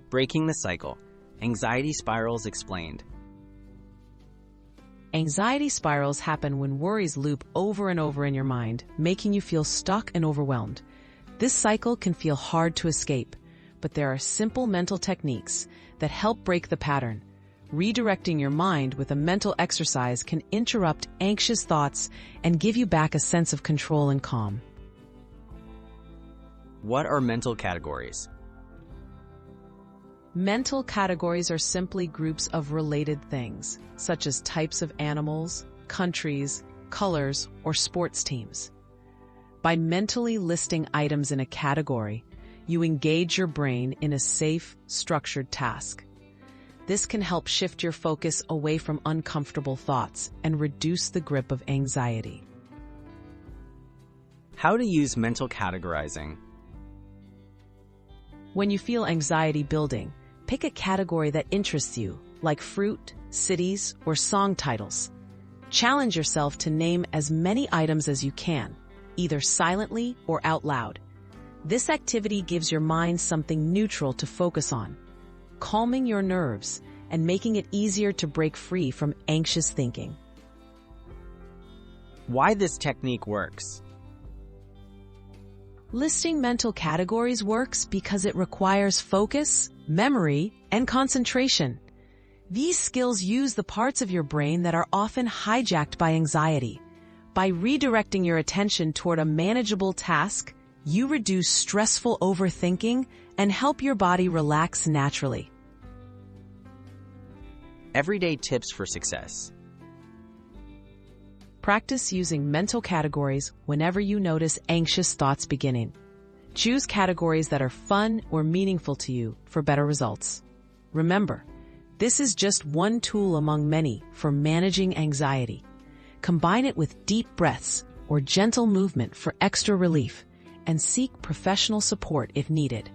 Breaking the cycle. Anxiety spirals explained. Anxiety spirals happen when worries loop over and over in your mind, making you feel stuck and overwhelmed. This cycle can feel hard to escape, but there are simple mental techniques that help break the pattern. Redirecting your mind with a mental exercise can interrupt anxious thoughts and give you back a sense of control and calm. What are mental categories? Mental categories are simply groups of related things, such as types of animals, countries, colors, or sports teams. By mentally listing items in a category, you engage your brain in a safe, structured task. This can help shift your focus away from uncomfortable thoughts and reduce the grip of anxiety. How to use mental categorizing. When you feel anxiety building, pick a category that interests you, like fruit, cities, or song titles. Challenge yourself to name as many items as you can, either silently or out loud. This activity gives your mind something neutral to focus on, calming your nerves and making it easier to break free from anxious thinking. Why this technique works. Listing mental categories works because it requires focus, memory, and concentration. These skills use the parts of your brain that are often hijacked by anxiety. By redirecting your attention toward a manageable task, you reduce stressful overthinking and help your body relax naturally. Everyday tips for success. Practice using mental categories whenever you notice anxious thoughts beginning. Choose categories that are fun or meaningful to you for better results. Remember, this is just one tool among many for managing anxiety. Combine it with deep breaths or gentle movement for extra relief, and seek professional support if needed.